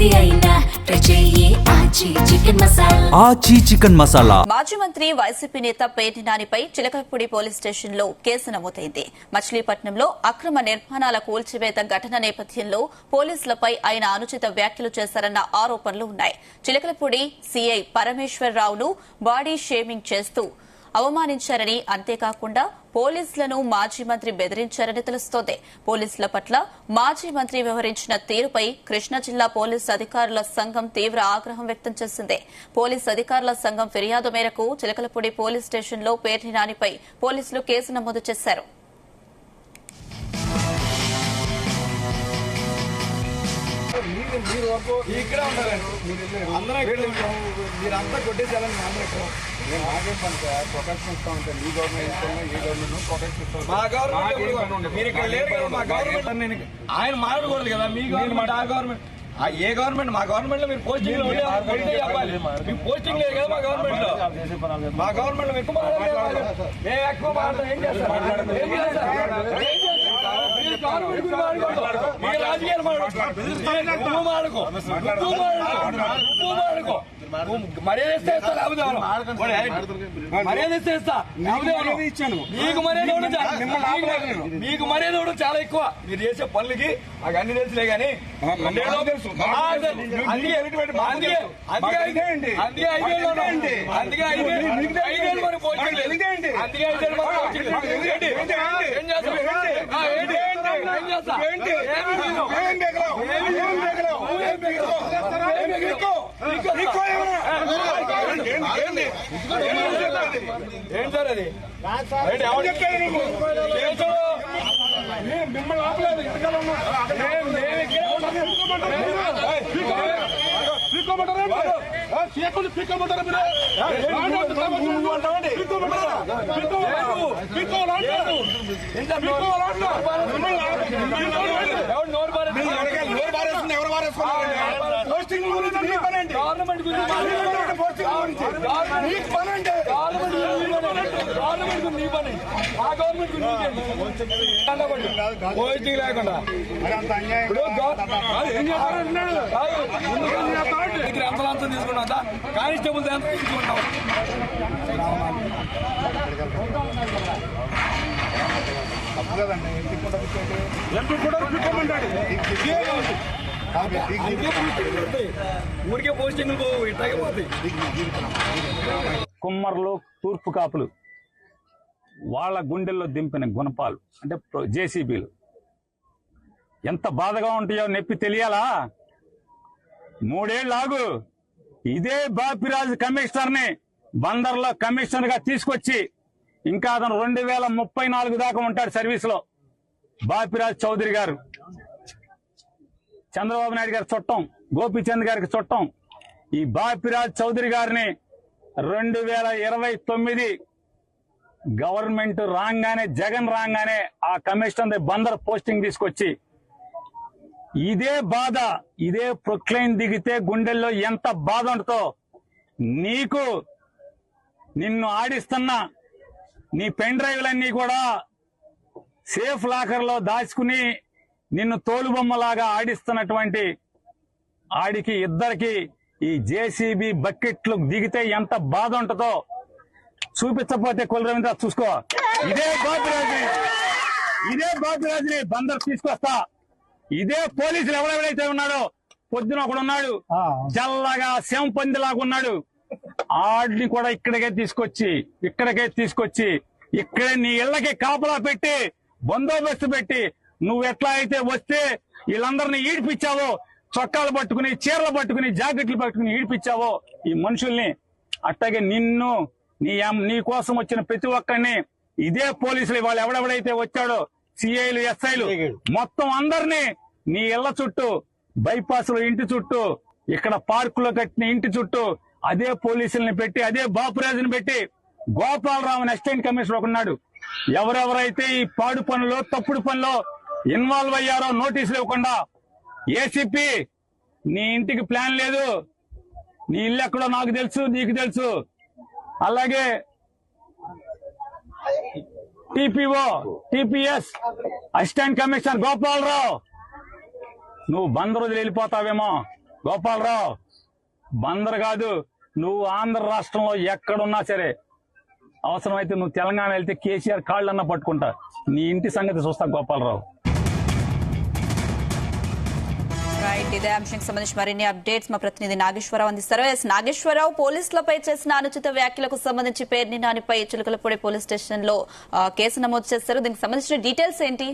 ఏది అయినా ట్రై చెయ్యి ఆచి చికెన్ మసాలా. మాజీ మంత్రి వైసీపీ నేత పేర్ని నానిపై చిలకలపూడి పోలీస్ స్టేషన్ లో కేసు నమోదైంది. మచిలీపట్నంలో అక్రమ నిర్మాణాల కూల్చివేత ఘటన నేపథ్యంలో పోలీసులపై ఆయన అనుచిత వ్యాఖ్యలు చేశారన్న ఆరోపణలు ఉన్నాయి. చిలకలపూడి సీఐ పరమేశ్వరరావును బాడీ షేమింగ్ చేస్తూ అవమానించారని, అంతేకాకుండా పోలీసులను మాజీ మంత్రి బెదిరించారని తెలుస్తోంది. పోలీసుల పట్ల మాజీ మంత్రి వ్యవహరించిన తీరుపై కృష్ణా జిల్లా పోలీసు అధికారుల సంఘం తీవ్ర ఆగ్రహం వ్యక్తం చేసింది. పోలీసు అధికారుల సంఘం ఫిర్యాదు మేరకు చిలకలపూడి పోలీస్ స్టేషన్లో పేర్ని నానిపై పోలీసులు కేసు నమోదు చేశారు. మీరంతా కొట్టేసాలని నాకేం పని సార్, ప్రొటెక్షన్ ఇస్తా ఉంటాను. ఈ గవర్నమెంట్ ఈ గవర్నమెంట్ ప్రొటెక్షన్ ఇస్తాను. మా గవర్నమెంట్ మీరు ఇక్కడ లేరు కదా. మా గవర్నమెంట్ ఆయన మాట్లాడకూడదు కదా. మీ గవర్నమెంట్ ఆ గవర్నమెంట్ ఏ గవర్నమెంట్? మా గవర్నమెంట్ లో మీరు పోస్టింగ్ లో చెప్పాలి. మీకు పోస్టింగ్ లేదు కదా మా గవర్నమెంట్ లో. మా గవర్నమెంట్ లో ఎక్కువ మేము ఎక్కువ మాట్లాడతాం. ఏం చేస్తారు? రాజకీయాలు మాడుకో మర్యాద ఇస్తే మర్యాద ఇస్తా. మీకు మర్యాద కూడా చాలా ఎక్కువ. మీరు చేసే పనులకి నాకు అన్ని తెలుసులే గానీ ఏం సార్ అది? మిమ్మల్ని ఆపలేదు. పోస్టింగ్ లేకుండా అంతలంతా తీసుకున్నా కానిస్టేబుల్ ఎంత తీసుకుంటాం. ఊరికే పోస్టింగ్ ఇట్లాగే పోతాయి. కుమ్మర్లు, తూర్పు కాపులు వాళ్ళ గుండెల్లో దింపిన గుణపాలు అంటే జేసీబీలు ఎంత బాధగా ఉంటాయో నొప్పి తెలియాలా? 3 ఏళ్ళు ఆగు. ఇదే బాపిరాజు కమిషనర్ ని బందర్లో కమిషనర్ గా తీసుకొచ్చి ఇంకా అతను 2034 దాకా ఉంటాడు సర్వీస్ లో. బాపిరాజు చౌదరి గారు చంద్రబాబు నాయుడు గారి చుట్టం, గోపీచంద్ గారికి చుట్టం. ఈ బాపిరాజు చౌదరి గారిని 2029 గవర్నమెంట్ రాగానే, జగన్ రాగానే ఆ కమిషనర్ బందర్ పోస్టింగ్ తీసుకొచ్చి ఇదే బాధ, ఇదే ప్రొక్లైన్ దిగితే గుండెల్లో ఎంత బాధ ఉంటుందో నీకు. నిన్ను ఆడిస్తున్నా నీ పెన్ డ్రైవ్లన్నీ కూడా సేఫ్ లాకర్ లో దాచుకుని నిన్ను తోలుబొమ్మలాగా ఆడిస్తున్నటువంటి ఆడికి ఇద్దరికి ఈ జేసీబీ బకెట్లు దిగితే ఎంత బాధ ఉంటుందో చూపించకపోతే కొల రవీంద్ర చూసుకో. ఇదే బాపిరాజుని బందర్ తీసుకొస్తా. ఇదే పోలీసులు ఎవరెవరైతే ఉన్నాడో, పొద్దున ఒకడున్నాడు చల్లగా శంపందిలాగా ఉన్నాడు, ఆడిని కూడా ఇక్కడికే తీసుకొచ్చి ఇక్కడే నీ ఇళ్లకి కాపలా పెట్టి బందోబస్తు పెట్టి నువ్వు ఎట్లా అయితే వస్తే వీళ్ళందరినీ ఈడిపించావో, చొక్కాలు పట్టుకుని, చీరలు పట్టుకుని, జాకెట్లు పట్టుకుని ఈడిపించావో ఈ మనుషుల్ని, అట్లాగే నిన్ను నీ కోసం వచ్చిన ప్రతి ఒక్కరిని ఇదే పోలీసులు వాళ్ళు ఎవడెవడైతే వచ్చాడో సిఐలు, ఎస్ఐలు మొత్తం అందరినీ నీ ఇళ్ల చుట్టూ, బైపాస్ లో ఇంటి చుట్టూ, ఇక్కడ పార్కులో కట్టిన ఇంటి చుట్టూ అదే పోలీసుల్ని పెట్టి, అదే బాపురాజుని పెట్టి, గోపాలరావు అసిస్టెంట్ కమిషనర్ ఒకన్నాడు. ఎవరెవరైతే ఈ పాడు పనులు, తప్పుడు పనులు ఇన్వాల్వ్ అయ్యారో నోటీసులు ఇవ్వకుండా, ఏసీపీ నీ ఇంటికి ప్లాన్ లేదు, నీ ఇల్లు ఎక్కడో నాకు తెలుసు, నీకు తెలుసు. అలాగే TPO, TPS assistant commissioner Gopalarao, నువ్వు బంద్ రోజులు వెళ్ళిపోతావేమో, గోపాలరావు బందరు కాదు, నువ్వు ఆంధ్ర రాష్ట్రంలో ఎక్కడున్నా సరే అవసరమైతే నువ్వు తెలంగాణ వెళ్తే కేసీఆర్ కాళ్ళన్నా పట్టుకుంటా. నీ ఇంటి సంగతి చూస్తా గోపాలరావు. రైట్, ఇదే అంశానికి సంబంధించి మరిన్ని అప్డేట్స్ మా ప్రతినిధి నాగేశ్వరరావు అందిస్తారు. నాగేశ్వరరావు, పోలీసులపై చేసిన అనుచిత వ్యాఖ్యలకు సంబంధించి పేర్ని నానిపై చిలకలపూడి పోలీస్ స్టేషన్ లో కేసు నమోదు చేశారు. దీనికి సంబంధించిన డీటెయిల్స్ ఏంటి?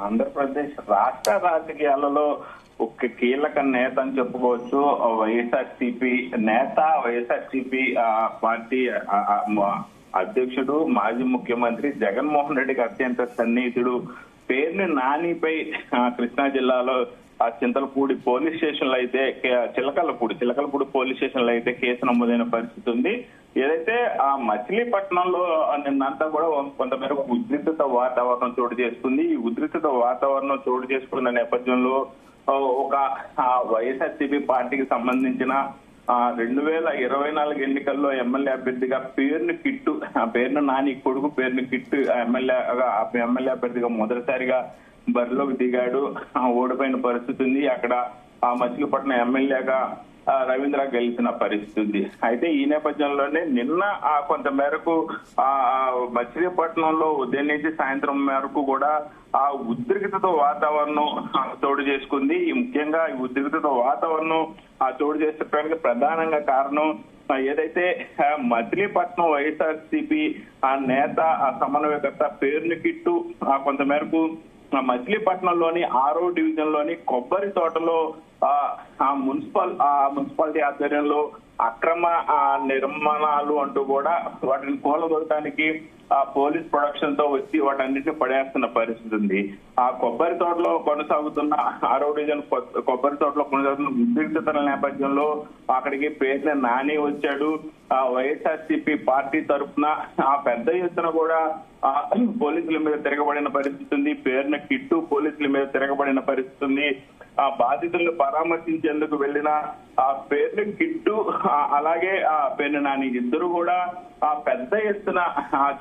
ఆంధ్రప్రదేశ్ రాష్ట్ర రాజకీయాలలో ఒక కీలక నేత అని చెప్పుకోవచ్చు. వైఎస్ఆర్సీపీ నేత, వైఎస్ఆర్సీపీ పార్టీ అధ్యక్షుడు, మాజీ ముఖ్యమంత్రి జగన్మోహన్ రెడ్డికి అత్యంత సన్నిహితుడు పేర్ని నానిపై కృష్ణా జిల్లాలో చింతలపూడి పోలీస్ స్టేషన్ లో అయితే చిలకలపూడి పోలీస్ స్టేషన్ లో అయితే కేసు నమోదైన పరిస్థితి ఉంది. ఏదైతే ఆ మచిలీపట్నంలో నిన్నంతా కూడా కొంతమేరకు ఉద్రిక్తత వాతావరణం చోటు చేసుకుంది. ఈ ఉద్రిక్తత వాతావరణం చోటు చేసుకున్న నేపథ్యంలో ఒక వైఎస్ఆర్సీపీ పార్టీకి సంబంధించిన 2024 ఎన్నికల్లో ఎమ్మెల్యే అభ్యర్థిగా పేర్ని నాని కొడుకు పేర్ని కిట్టు ఎమ్మెల్యే అభ్యర్థిగా మొదటిసారిగా బరిలోకి దిగాడు. ఓడిపోయిన పరిస్థితి ఉంది. అక్కడ ఆ మచిలీపట్నం ఎమ్మెల్యేగా రవీంద్ర గెలిచిన పరిస్థితి ఉంది. అయితే ఈ నేపథ్యంలోనే నిన్న కొంత మేరకు మచిలీపట్నంలో ఉదయం నుంచి సాయంత్రం మేరకు కూడా ఆ ఉద్రిక్తత వాతావరణం చోటు చేసుకుంది. ముఖ్యంగా ఈ ఉద్రిక్తత వాతావరణం చోటు చేసుకోవడానికి ప్రధానంగా కారణం ఏదైతే మచిలీపట్నం వైఎస్ఆర్సీపీ నేత సమన్వయకర్త పేర్ని కిట్టు కొంత మేరకు మచిలీపట్నంలోని 6వ డివిజన్ లోని కొబ్బరి తోటలో మున్సిపాలిటీ ఆధ్వర్యంలో అక్రమ నిర్మాణాలు అంటూ కూడా వాటిని కూలగొట్టడానికి పోలీస్ ప్రొడక్షన్ తో వచ్చి వాటన్నిటిని పడేస్తున్న పరిస్థితి ఉంది. ఆ కొబ్బరి తోటలో కొనసాగుతున్న 6వ డివిజన్ కొబ్బరి తోటలో కొనసాగుతున్న ఉద్రిక్తతల నేపథ్యంలో అక్కడికి పేర్ని నాని వచ్చాడు. వైఎస్ఆర్సీపీ పార్టీ తరఫున పెద్ద ఎత్తున కూడా పోలీసుల మీద తిరగబడిన పరిస్థితి ఉంది. పేర్ని కిట్టు పోలీసుల మీద తిరగబడిన పరిస్థితి ఉంది. బాధితులను పరామర్శించేందుకు వెళ్లిన పేర్ని కిట్టు అలాగే పేర్ని నాని ఇద్దరు కూడా పెద్ద ఎత్తున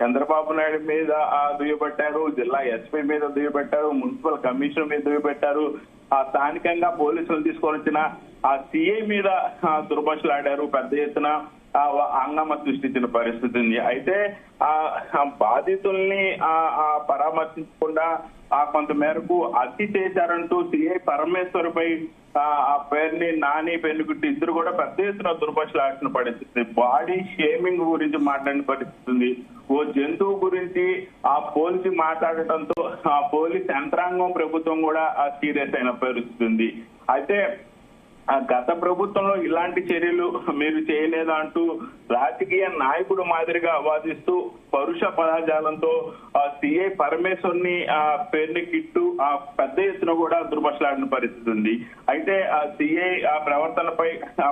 చంద్రబాబు నాయుడు మీద దుయ్యబట్టారు, జిల్లా ఎస్పీ మీద దుయ్యబట్టారు, మున్సిపల్ కమిషనర్ మీద దుయ్యబట్టారు. స్థానికంగా పోలీసులు తీసుకొని వచ్చిన సిఐ మీద దుర్భాషలాడారు. పెద్ద ఎత్తున హంగామా సృష్టించిన పరిస్థితి ఉంది. అయితే బాధితుల్ని పరామర్శించకుండా కొంత మేరకు హత్య చేశారంటూ సిఐ పరమేశ్వర్ పై పేర్ని నాని పెన్నుగుట్టి ఇద్దరు కూడా పెద్ద ఎత్తున దుర్భాషలాడిన పరిస్థితి. బాడీ షేమింగ్ గురించి మాట్లాడిన పరిస్థితి ఉంది. ఓ జంతువు గురించి పోలీసు మాట్లాడటంతో పోలీస్ యంత్రాంగం ప్రభుత్వం కూడా సీరియస్ అయిన పరిస్థితి ఉంది. అయితే గత ప్రభుత్వంలో ఇలాంటి చర్యలు మీరు చేయలేదా అంటూ రాజకీయ నాయకుడు మాదిరిగా వాదిస్తూ పరుష పదజాలంతో సిఐ పరమేశ్వర్ ని పేర్ని కిట్టు పెద్ద ఎత్తున కూడా దుర్భాషలాడిన పరిస్థితి ఉంది. అయితే సిఐ ప్రవర్తనపై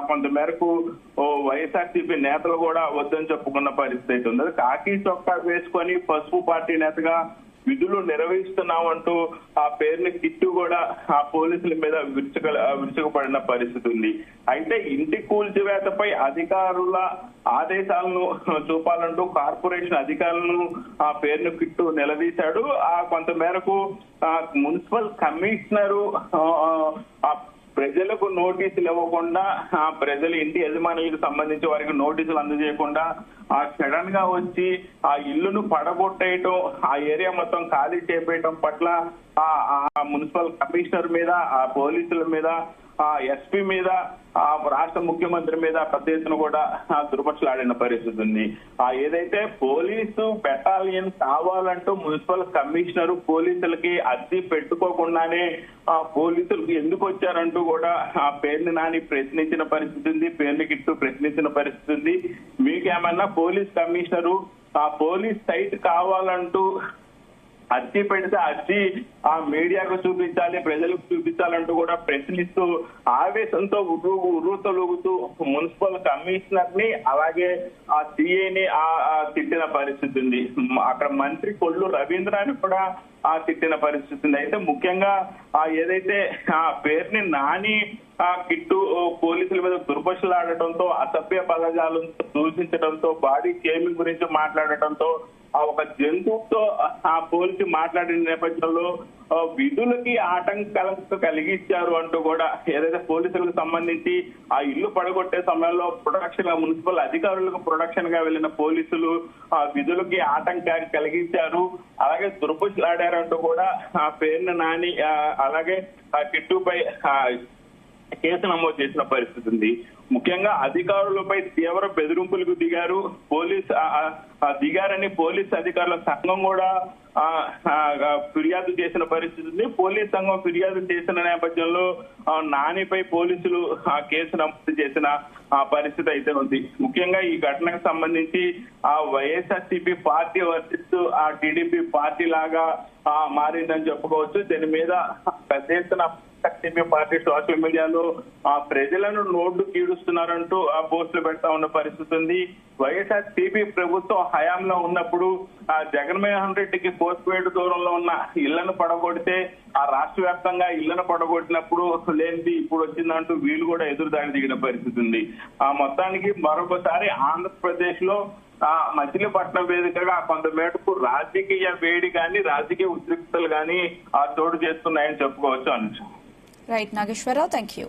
కొంత మేరకు వైఎస్ఆర్సీపీ నేతలు కూడా వద్దని చెప్పుకున్న పరిస్థితి ఉంది. కాకి చొక్కా వేసుకొని పసుపు పార్టీ నేతగా విధులు నిర్వహిస్తున్నామంటూ పేర్ని కిట్టు కూడా పోలీసుల మీద విరుచుకుపడిన పరిస్థితి ఉంది. అయితే ఇంటి కూల్చివేతపై అధికారుల ఆదేశాలను చూపాలంటూ కార్పొరేషన్ అధికారులను పేర్ని కిట్టు నిలదీశాడు. కొంత మేరకు మున్సిపల్ కమిషనరు ప్రజలకు నోటీసులు ఇవ్వకుండా ప్రజల ఇంటి యజమానులకు సంబంధించి వారికి నోటీసులు అందజేయకుండా సడన్ గా వచ్చి ఆ ఇల్లును పడగొట్టేయటం, ఆ ఏరియా మొత్తం ఖాళీ చేపేయటం పట్ల మున్సిపల్ కమిషనర్ మీద, పోలీసుల మీద, ఎస్పీ మీద, రాష్ట్ర ముఖ్యమంత్రి మీద పెద్ద ఎత్తున కూడా దుర్భాషలాడిన పరిస్థితి ఉంది. ఏదైతే పోలీసు బెటాలియన్ కావాలంటూ మున్సిపల్ కమిషనర్ పోలీసులకి అద్దె పెట్టుకోకుండానే పోలీసులకు ఎందుకు వచ్చారంటూ కూడా పేర్ని నాని ప్రశ్నించిన పరిస్థితి ఉంది. పేర్ని కిట్టు ప్రశ్నించిన పరిస్థితి ఉంది. మీకేమన్నా పోలీస్ కమిషనరు పోలీస్ సైట్ కావాలంటూ అర్జీ పెడితే అర్జీ మీడియాకు చూపించాలి, ప్రజలకు చూపించాలంటూ కూడా ప్రశ్నిస్తూ ఆవేశంతో ఉర్రూతలూగుతూ మున్సిపల్ కమిషనర్ ని అలాగే ఆ సిఐని తిట్టిన పరిస్థితి ఉంది. అక్కడ మంత్రి కొల్లు రవీంద్రాన్ని కూడా తిట్టిన పరిస్థితి ఉంది. అయితే ముఖ్యంగా ఏదైతే పేర్ని నాని కిట్టు పోలీసుల మీద దుర్భాషలాడటంతో, అసభ్య పదజాలంతో దూషించడంతో, బాడీ షేమింగ్ గురించి మాట్లాడటంతో ఆ ఒక జంతువుతో పోల్చి మాట్లాడిన నేపథ్యంలో విధులకి ఆటంకాలకు కలిగించారు అంటూ కూడా ఏదైతే పోలీసులకు సంబంధించి ఆ ఇల్లు పడగొట్టే సమయంలో ప్రొడక్షన్ మున్సిపల్ అధికారులకు ప్రొడక్షన్ గా వెళ్లిన పోలీసులు ఆ విధులకి ఆటంకాన్ని కలిగించారు, అలాగే దుర్బుషలాడారంటూ కూడా ఆ పేరున నాని అలాగే ఆ కిట్టుపై కేసు నమోదు చేసిన పరిస్థితి ఉంది. ముఖ్యంగా అధికారులపై తీవ్ర బెదిరింపులకు దిగారని పోలీస్ అధికారుల సంఘం కూడా ఫిర్యాదు చేసిన పరిస్థితి ఉంది. పోలీస్ సంఘం ఫిర్యాదు చేసిన నేపథ్యంలో నానిపై పోలీసులు కేసు నమోదు చేసిన పరిస్థితి అయితే ఉంది. ముఖ్యంగా ఈ ఘటనకు సంబంధించి ఆ వైఎస్ఆర్సీపీ పార్టీ వర్తిస్తూ ఆ టీడీపీ పార్టీ లాగా మారిందని చెప్పుకోవచ్చు. దీని మీద పెద్ద ఎత్తున వైఎస్ఆర్సీపీ పార్టీ సోషల్ మీడియాలో ప్రజలను నోడ్డు కీడుస్తున్నారంటూ ఆ పోస్టులు పెడతా ఉన్న పరిస్థితి ఉంది. వైఎస్ఆర్సీపీ ప్రభుత్వం హయాంలో ఉన్నప్పుడు జగన్మోహన్ రెడ్డికి కోస్పేట దూరంలో ఉన్న ఇళ్లను పడగొడితే ఆ రాష్ట్ర వ్యాప్తంగా ఇళ్లను పడగొట్టినప్పుడు లేనిది ఇప్పుడు వచ్చిందంటూ వీళ్ళు కూడా ఎదురుదాడి దిగిన పరిస్థితి ఉంది. మొత్తానికి మరొకసారి ఆంధ్రప్రదేశ్ లో మచిలీపట్నం వేదికగా కొంత మేరకు రాజకీయ వేడి కానీ రాజకీయ ఉద్రిక్తలు కానీ చోటు చేస్తున్నాయని చెప్పుకోవచ్చు. Anusha. Right Nageswararao, thank you.